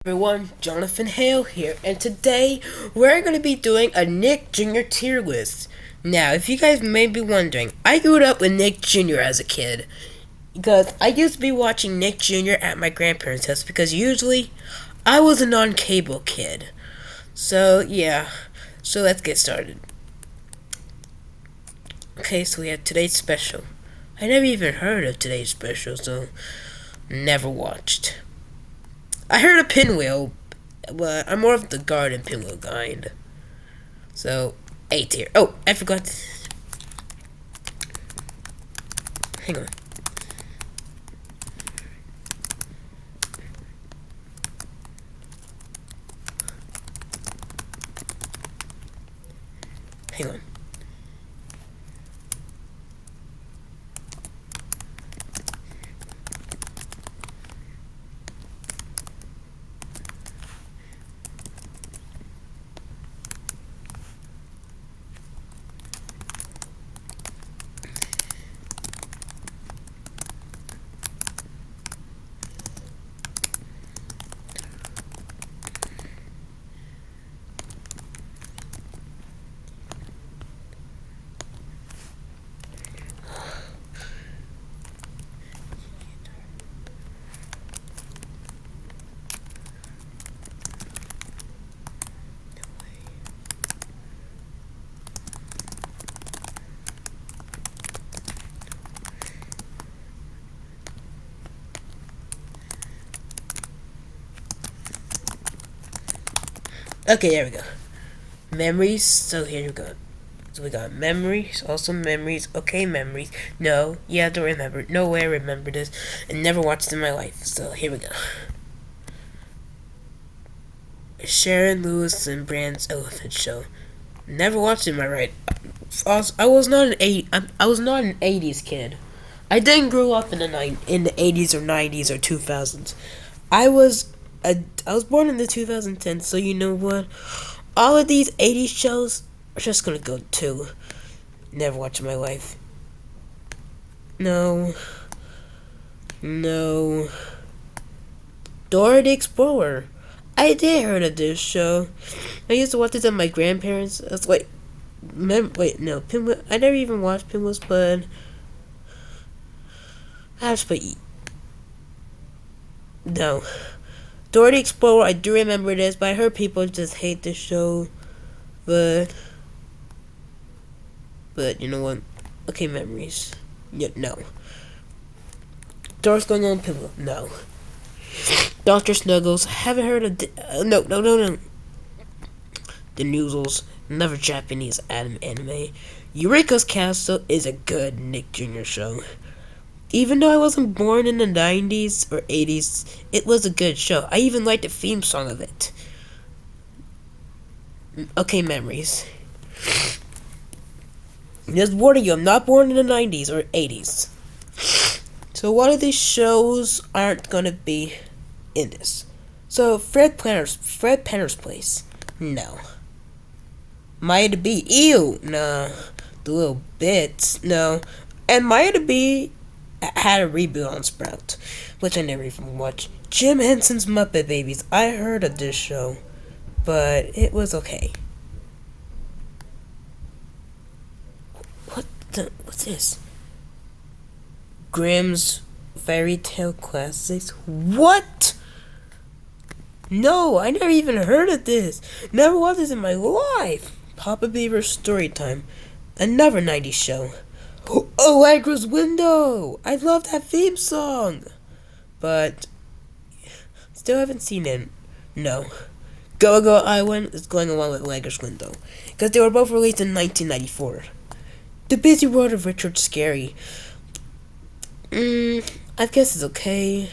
Everyone, Jonathan Hale here, and today we're going to be doing a Nick Jr. tier list. Now, if you guys may be wondering, I grew up with Nick Jr. as a kid because I used to be watching Nick Jr. at my grandparents' house because usually I was a non-cable kid. So, yeah, so let's get started. Okay, so we have today's special. I never even heard of today's special, so never watched. I heard a pinwheel, but I'm more of the garden pinwheel kind. So, A tier. Oh, I forgot. Hang on. Hang on. Okay, there we go. Memories. So here we go. So we got memories, also memories. Okay, memories. No, yeah, I don't remember. No way I remember this, and never watched in my life. So here we go. Sharon Lewis and Brand's Elephant Show. Never watched it in my right. I was not an I was not an '80s kid. I didn't grow up in the '80s or '90s or 2000s. I was I was born in the 2010s. So you know what? All of these '80s shows are just gonna go to. Never watched in my life. No. No. Dora the Explorer. I did heard of this show. I used to watch this at my grandparents. That's wait, no, Pinwheel. I never even watched Pinwheels, but I just put no. Dora the Explorer. I do remember this, but I heard people just hate this show. But you know what? Okay, memories. Yeah, no. Doors going on Pinwheel. No. Doctor Snuggles. Haven't heard of. No. The Noozles. Another Japanese anime. Eureka's Castle is a good Nick Jr. show. Even though I wasn't born in the 90s or 80s, it was a good show. I even liked the theme song of it. Okay, memories. Just warning you, I'm not born in the 90s or 80s. So one of these shows aren't gonna be in this. So Fred Penner's Place. No. Maya the Bee. Ew. No. The Little Bits. No. And Maya the Bee had a reboot on Sprout, which I never even watched. Jim Henson's Muppet Babies. I heard of this show, but it was okay. What's this? Grimm's Fairy Tale Classics. What? No, I never even heard of this. Never watched this in my life. Papa Beaver's Storytime. Another 90s show. Allegra's Window! I love that theme song! But still haven't seen it. No. Go Go Island is going along with Allegra's Window. Because they were both released in 1994. The Busy World of Richard Scarry. I guess it's okay.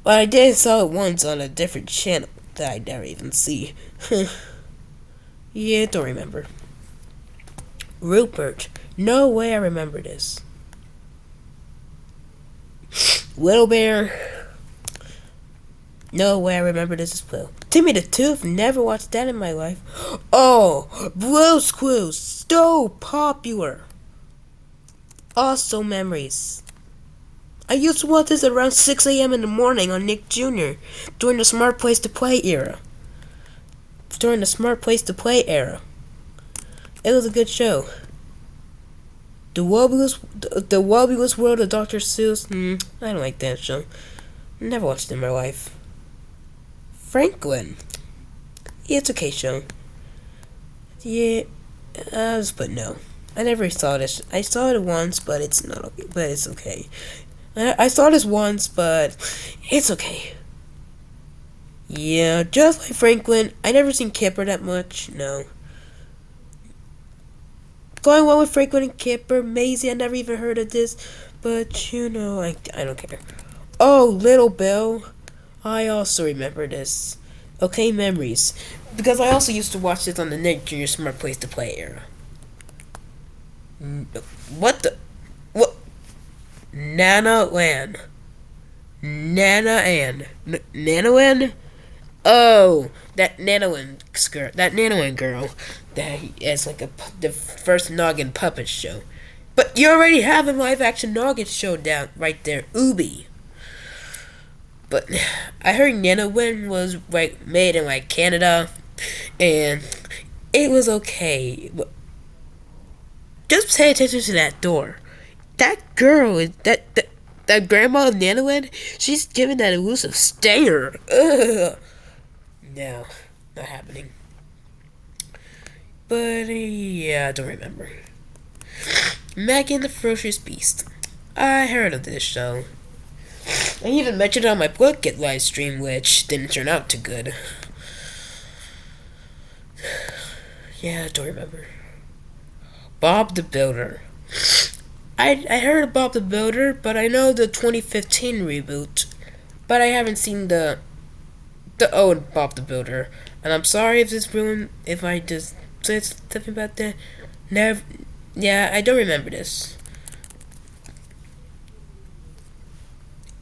But I did saw it once on a different channel that I never even see. Yeah, don't remember. Rupert. No way I remember this. Little Bear. No way I remember this as well. Timmy the Tooth. Never watched that in my life. Oh, Blue's Clues. So popular. Also memories. I used to watch this around 6 a.m. in the morning on Nick Jr. during the Smart Place to Play era. During the Smart Place to Play era. It was a good show. The Wobulous World of Dr. Seuss. I don't like that show. Never watched it in my life. Franklin. Yeah, it's okay show. Yeah, I'll just put no. I never saw this. I saw it once, but it's not okay. But it's okay. I saw this once, but it's okay. Yeah, just like Franklin, I never seen Kipper that much. No. Going well with Franklin and Kipper. Maisie, I never even heard of this, but I don't care. Oh, Little Bill. I also remember this. Okay, memories. Because I also used to watch this on the Nick Jr. Smart Place to Play era. What the? What? Nana Lan. Nana Ann. Nana Lan? Oh, that Nanoan skirt. That Nanoan girl. That is like the first Noggin puppet show. But you already have a live action Noggin show down right there. Ubi. But I heard Nanoan was like made in like Canada, and it was okay. Just pay attention to that door. That girl is that grandma of Nanoan. She's giving that elusive stare. Ugh. No, not happening. But yeah, I don't remember. Maggie and the Ferocious Beast. I heard of this show. I even mentioned it on my Bloodkit live stream, which didn't turn out too good. Yeah, I don't remember. Bob the Builder. I heard of Bob the Builder, but I know the 2015 reboot. But I haven't seen the old Bob the Builder. And I'm sorry if I just said something about that. Never. Yeah, I don't remember this.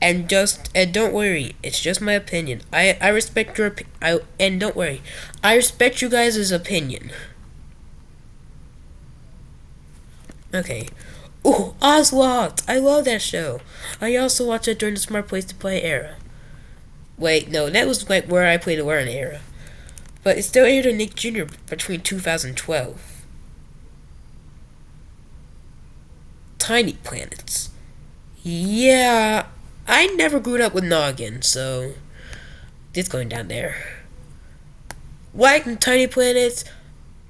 And don't worry, it's just my opinion. I respect your and don't worry, I respect you guys' opinion. Okay. Ooh, Oswald! I love that show. I also watched it during the Smart Place to Play era. Wait, no, that was like where I played the Learn era. But it still aired on Nick Jr. between 2012. Tiny Planets. Yeah, I never grew up with Noggin, so it's going down there. Like Tiny Planets.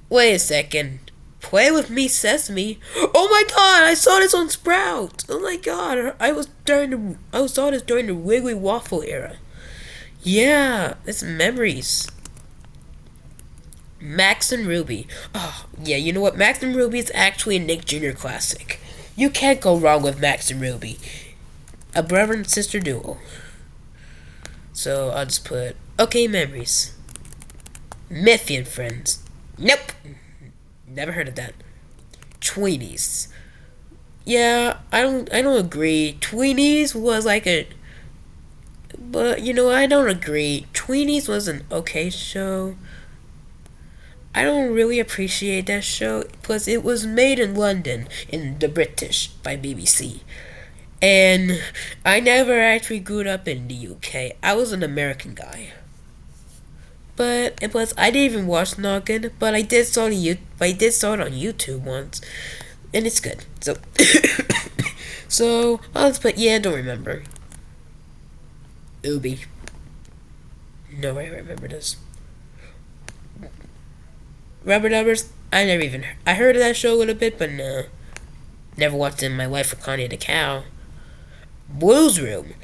Wait a second. Play with Me Sesame. Oh my god, I saw this on Sprout. Oh my god, I saw this during the Wiggly Waffle era. Yeah, it's memories. Max and Ruby. Oh, yeah, you know what? Max and Ruby is actually a Nick Jr. classic. You can't go wrong with Max and Ruby. A brother and sister duo. So I'll just put okay memories. Miffy and Friends. Nope. Never heard of that. Tweenies. Yeah, I don't agree. Tweenies was like but I don't agree. Tweenies was an okay show. I don't really appreciate that show because it was made in London in the British by BBC. And I never actually grew up in the UK. I was an American guy. But plus, I didn't even watch Noggin, but I did saw it on YouTube once, and it's good. So, I'll just put I don't remember. Ubi. No, I remember this. Rubber Dubbers. I heard of that show a little bit, but no, never watched it in my life for Connie the Cow. Blues Room.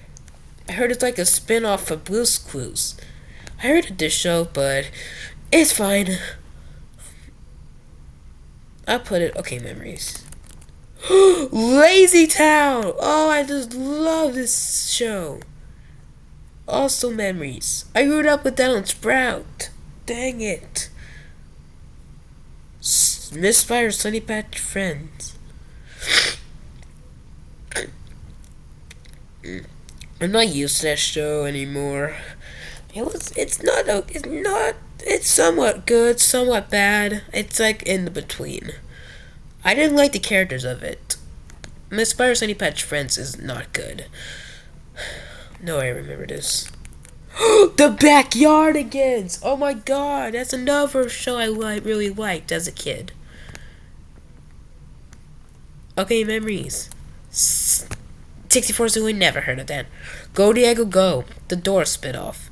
I heard it's like a spin-off of Blue's Clues. I heard of this show, but it's fine. I'll put it, okay, memories. Lazy Town! Oh, I just love this show. Also memories. I grew up with that on Sprout. Dang it. Misfire Sunny Patch Friends. I'm not used to that show anymore. It's somewhat good, somewhat bad. It's like in the between. I didn't like the characters of it. Miss Spider's Honey Patch Friends is not good. No, I remember this. The Backyardigans! Oh my god, that's another show I really liked as a kid. Okay, memories. 64 Zoo, we never heard of that. Go Diego Go, the Dora spinoff.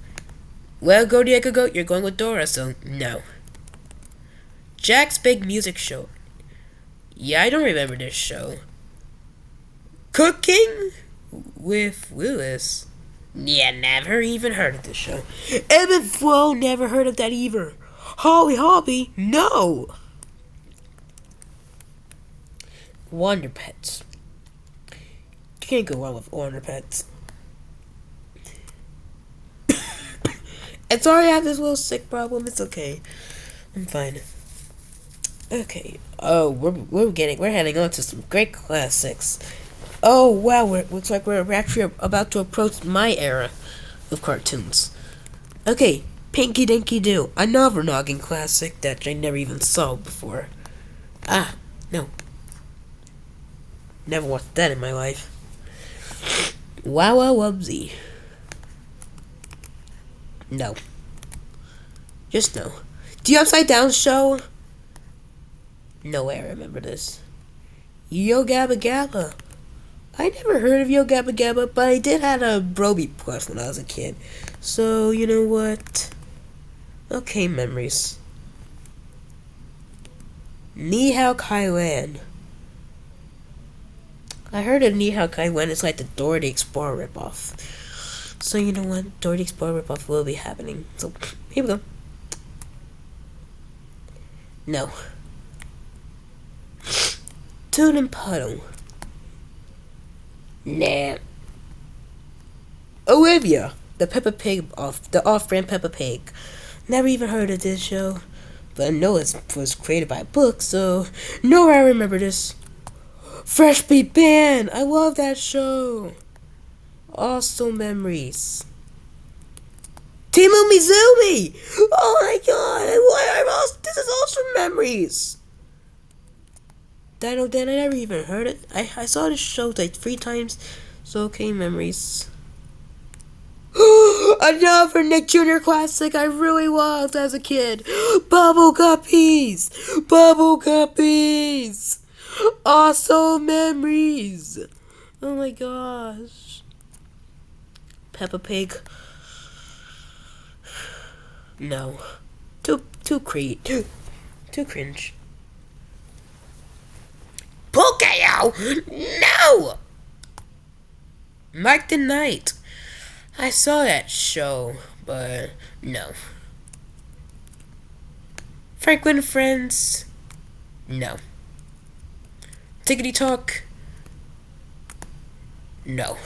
Well, Go Diego Go, you're going with Dora, so no. Jack's Big Music Show. Yeah, I don't remember this show. Cooking with Willis. Yeah, never even heard of this show. Ebb and Flow, never heard of that either. Holly Hobby, no. Wonder Pets. You can't go wrong with Wonder Pets. And sorry I have this little sick problem. It's okay. I'm fine. Okay. Oh, we're heading on to some great classics. Oh wow, looks like we're actually about to approach my era of cartoons. Okay, Pinky Dinky Doo, another noggin classic that I never even saw before. Ah, no. Never watched that in my life. Wow Wow Wubsy. No. Just no. The Upside Down Show? No way I remember this. Yo Gabba Gabba. I never heard of Yo Gabba Gabba, but I did have a Broby Plus when I was a kid. So, you know what? Okay, memories. Ni Hao Kai Lan. I heard of Ni Hao Kai Lan. It's like the Dora the Explorer ripoff. So, you know what? Dora the Explorer ripoff will be happening. So, here we go. No. Toon and Puddle. Nah. Olivia, the off-brand Peppa Pig. Never even heard of this show, but I know it was created by a book, so no, I remember this. Fresh Beat Band, I love that show. Also memories. Timu Mizumi! Oh my god, this is also memories. Dino Dan, I never even heard it. I saw this show like 3 times. So okay, memories. Another Nick Jr. classic I really loved as a kid. Bubble Guppies! Bubble Guppies! Also memories. Oh my gosh. Peppa Pig. No. Too cringe. Pokeo! No! Mike the Knight. I saw that show, but no. Franklin and Friends. No. Tickety Talk. No.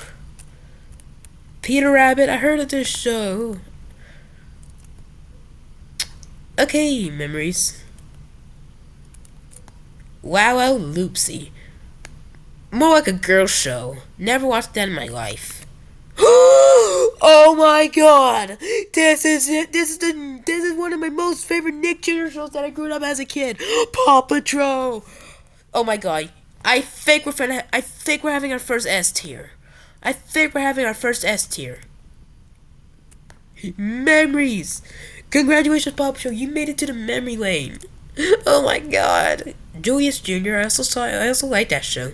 Peter Rabbit. I heard of this show. Okay, memories. Wow Wow Loopsy. More like a girl show. Never watched that in my life. Oh my god! This is it. This is one of my most favorite Nick Jr. shows that I grew up as a kid. Paw Patrol. Oh my god! I think we're having our first S tier. I think we're having our first S tier. Memories. Congratulations, Paw Patrol. You made it to the memory lane. Oh my god. Julius Jr. I also like that show.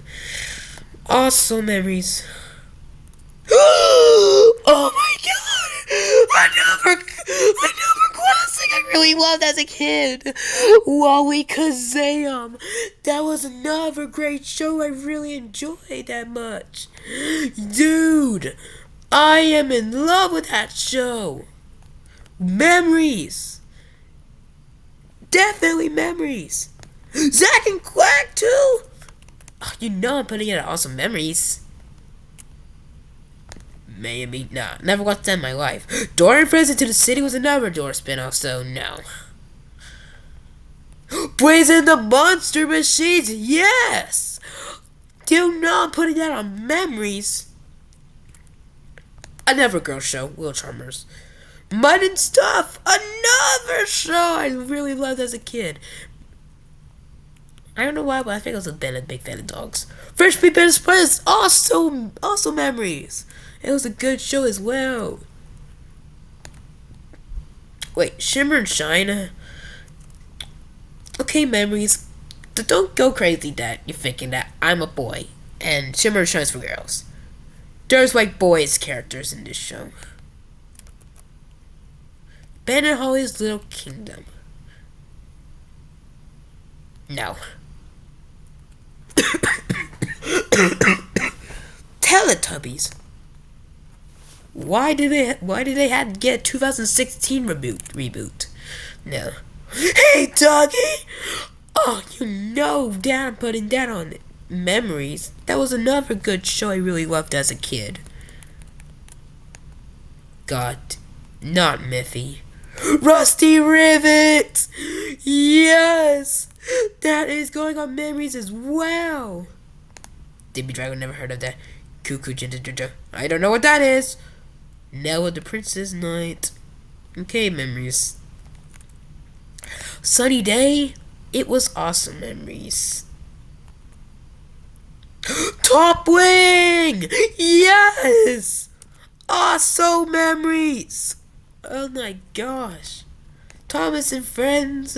Also memories. Oh my god! Another classic I really loved as a kid. Wally Kazam. That was another great show I really enjoyed that much. Dude, I am in love with that show. Memories. Definitely memories. Zack and Quack too. Oh, you know I'm putting in awesome memories. Maybe not. Never watched that in my life. Dora and Friends Into the City was another Dora spinoff, so no. Brazen the Monster Machines, yes. Do you know I'm putting that on memories? Another girl show, Little Charmers. Mud and Stuff, another show I really loved as a kid. I don't know why, but I think I was been a big fan of dogs. Fresh Meat Band Express, also memories. It was a good show as well. Wait, Shimmer and Shine. Okay, memories. Don't go crazy that you're thinking that I'm a boy and Shimmer and Shine's for girls. There's like boys characters in this show. Ben and Holly's Little Kingdom. No. Teletubbies. Why did they have to get a 2016 reboot? No. Hey, doggy! Oh, Dad, I'm putting that on memories. That was another good show I really loved as a kid. God, not Miffy. Rusty Rivet! Yes! That is going on memories as well. Baby Dragon, never heard of that. Cuckoo Ginger. I don't know what that is. Nella the Princess Knight. Okay, memories. Sunny Day. It was awesome memories. Top Wing! Yes! Awesome memories! Oh my gosh. Thomas and Friends,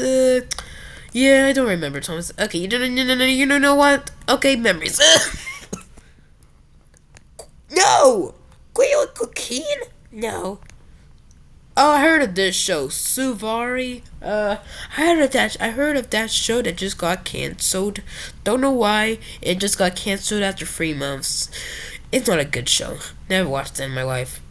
yeah, I don't remember Thomas. Okay, you don't know what? Okay, memories. No! Quail Cocaine? No. Oh, I heard of this show, Suvari. I heard of that show that just got canceled. Don't know why. It just got canceled after 3 months. It's not a good show. Never watched it in my life.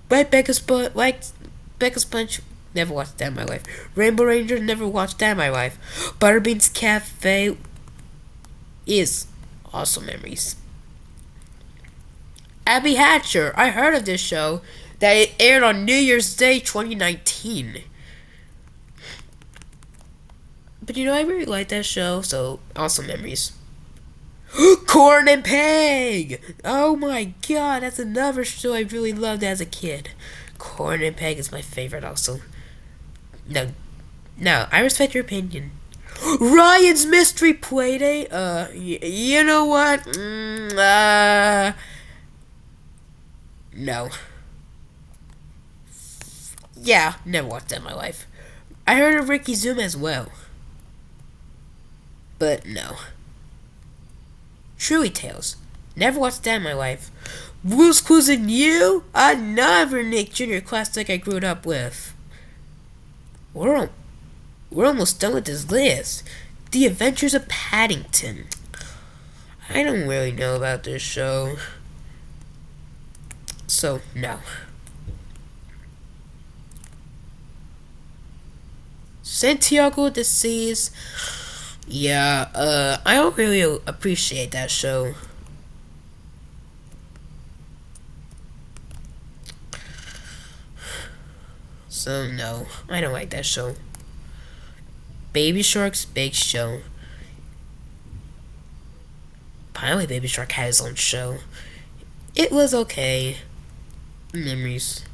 Becca's Punch. Never watched that in my life. Rainbow Ranger. Never watched that in my life. Butterbean's Cafe is awesome memories. Abby Hatcher. I heard of this show. That it aired on New Year's Day 2019. But I really like that show, so awesome memories. Corn and Peg! Oh my god, that's another show I really loved as a kid. Corn and Peg is my favorite also. No, I respect your opinion. Ryan's Mystery Playdate? You know what? No. Yeah, never watched that in my life. I heard of Ricky Zoom as well. But no. Truly Tales. Never watched that in my life. Blue's Clues and You? Another Nick Jr. classic I grew up with. We're almost done with this list. The Adventures of Paddington. I don't really know about this show. So, no. Santiago de Seas. Yeah, I don't really appreciate that show. So, no, I don't like that show. Baby Shark's Big Show. Finally, Baby Shark had his own show. It was okay. Memories.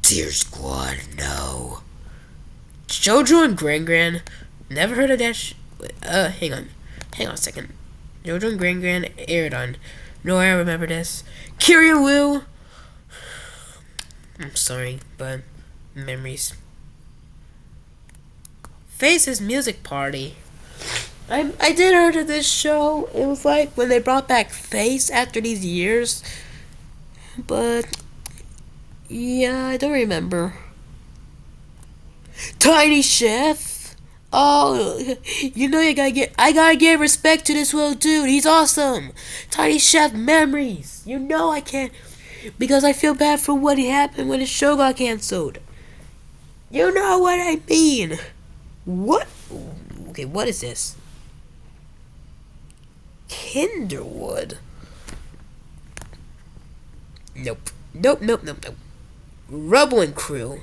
Teir Squad, no. JoJo and Gran. Never heard of that hang on a second. JoJo and Gran aired on. No, I remember this. Kiri and Will. I'm sorry, but memories. Faces Music Party. I did heard of this show. It was like when they brought back Face after these years. But yeah, I don't remember. Tiny Chef. Oh, I gotta give respect to this little dude. He's awesome. Tiny Chef memories. I can't, because I feel bad for what happened when his show got canceled. You know what I mean. What? Okay, what is this? Kinderwood. Nope. Rubble and Crew.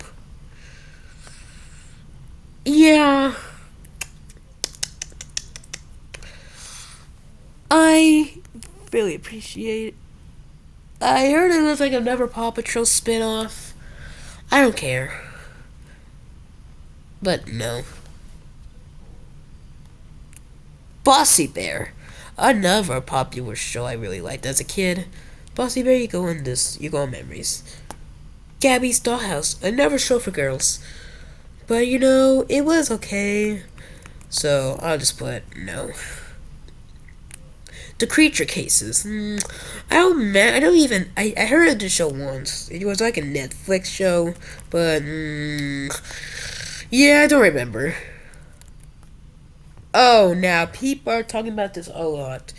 Yeah. I really appreciate it. I heard it was like another Paw Patrol spinoff. I don't care. But no. Bossy Bear. Another popular show I really liked as a kid. Bossy Bear, you go on memories. Gabby's Dollhouse, another show for girls. But it was okay. So I'll just put no. The Creature Cases. I don't even. I heard of the show once. It was like a Netflix show, but yeah, I don't remember. Oh, now people are talking about this a lot.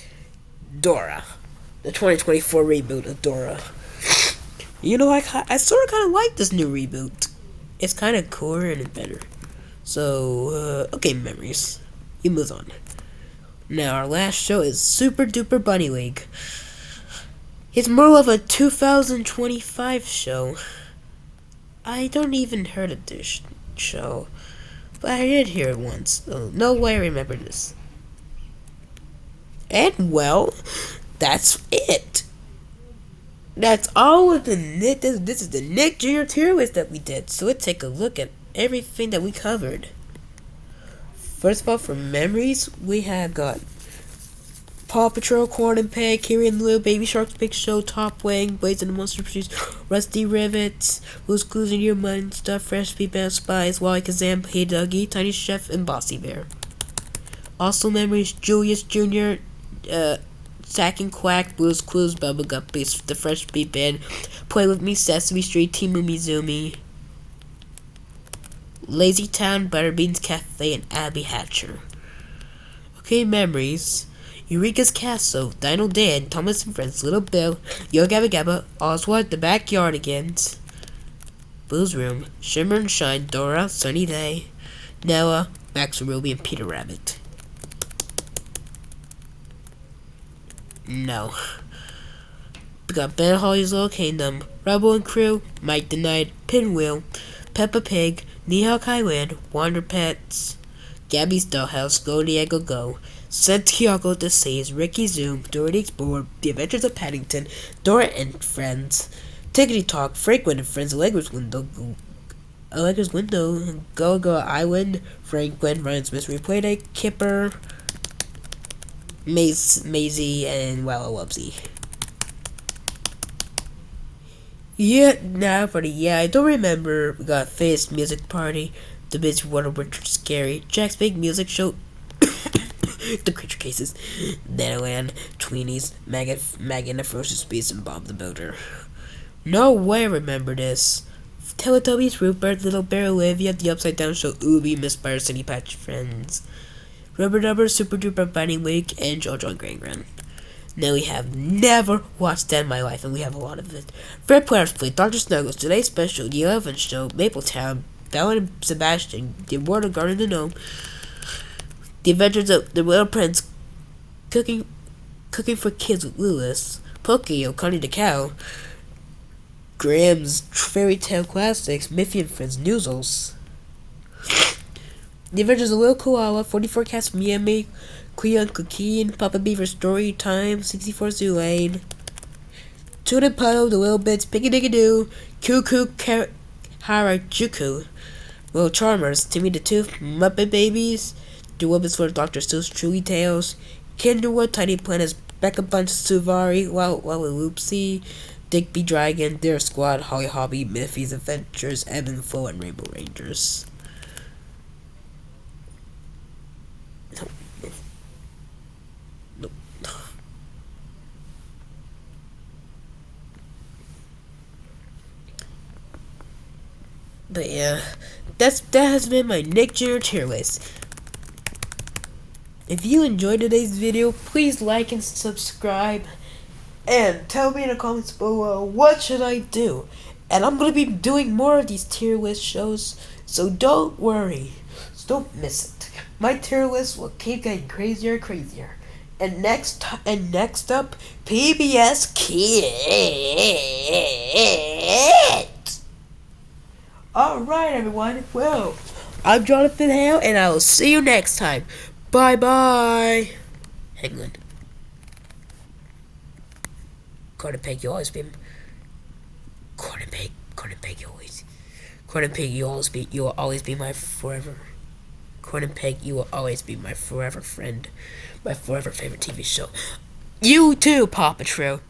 Dora, the 2024 reboot of Dora. I sort of kind of like this new reboot. It's kind of cooler and better. So, okay, memories. You move on. Now, our last show is Super Duper Bunny League. It's more of a 2025 show. I don't even heard of this show, but I did hear it once. So no way I remember this. And, well, that's it. That's all of the Nick. This is the Nick Jr. tier list that we did. So let's take a look at everything that we covered. First of all, for memories, we have got Paw Patrol, Corn and Peg, Kiri and the Little Baby Shark's Big Show, Top Wing, Blades and the Monster Pursuits, Rusty Rivets, Who's Clues in Your Mind, Stuff, Fresh Beat Band Spies, Wally Kazam, Hey Dougie, Tiny Chef, and Bossy Bear. Also memories, Julius Jr., Sack and Quack, Blues Clues, Bubba Guppies, The Fresh Beat Band, Play With Me, Sesame Street, Team Umizoomi, Lazy Town, Butterbean's Cafe, and Abby Hatcher. Okay, memories. Eureka's Castle, Dino Dan, Thomas and Friends, Little Bill, Yo Gabba Gabba, Oswald, The Backyardigans, Blue's Room, Shimmer and Shine, Dora, Sunny Day, Noah, Max and Ruby, and Peter Rabbit. No. We got Ben Holly's Little Kingdom, Rebel and Crew, Mike the Knight, Pinwheel, Peppa Pig, Nihao Land, Wander Pets, Gabby's Dollhouse, Go Diego Go, Santiago the Seas, Ricky Zoom, Dorothy Explorer, The Adventures of Paddington, Dora and Friends, Tickety Talk, Franklin and Friends, Allegra's Window, Go Go Island, Franklin, Ryan's Mystery Playdate, Kipper, Maisie, and Walla Wubsy. I don't remember. We got Face Music Party, The Busy World of Richard Scary, Jack's Big Music Show, The Creature Cases, Nanoland, Tweenies, Maggie and the Ferocious Beast, and Bob the Builder. No way I remember this. Teletubbies, Rupert, Little Bear, Olivia, The Upside Down Show, Ubi, Miss Fire, City Patch Friends, Rubber Dubber, Super Duper Bunny Week, and JoJo and Grand Grand. Now we have never watched that in my life, and we have a lot of it. Fred Players Play, Dr. Snuggles, Today's Special, The 11th Show, Mapletown, Belle and Sebastian, The World of Garden the Gnome, The Adventures of the Little Prince, Cooking for Kids with Lewis, Pokio, Connie the Cow, Graham's Fairy Tale Classics, Miffy and Friends, Noozles, The Adventures of Little Koala, 44 Cats from Miami, Cleo and Cookie, Papa Beaver Story Time, 64 Zoo Lane, Toad and Puddle, The Little Bits, Piggy Diggy Doo, Cuckoo Harajuku, Little Charmers, Timmy the Tooth, Muppet Babies, The Wilbits for Dr. Seuss, Truly Tales, Kinderwood, Tiny Planets, Becca Bunch, Suvari, Wallaloopsy, Digby Dragon, Dare Squad, Holly Hobby, Miffy's Adventures, Ebb and Flow, and Rainbow Rangers. Nope. But yeah, that has been my Nick Jr. tier list. If you enjoyed today's video, please like and subscribe, and tell me in the comments below what should I do. And I'm gonna be doing more of these tier list shows, so don't worry, don't miss it. My tier list will keep getting crazier and crazier. And next up, PBS Kids. Alright everyone, well, I'm Jonathan Hale, and I will see you next time. Bye bye. Hang on. Corn and Peg, you always been. Corn and Peg, you always. Corn and Pig, you will always be my forever. Corn and Pig, you will always be my forever friend, my forever favorite TV show. You too, Paw Patrol.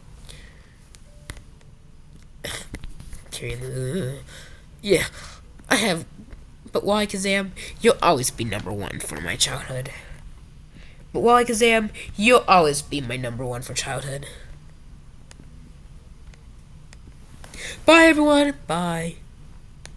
Yeah, I have. But why, Kazam? You'll always be number one for my childhood. But why, Kazam? You'll always be my number one for childhood. Bye, everyone. Bye.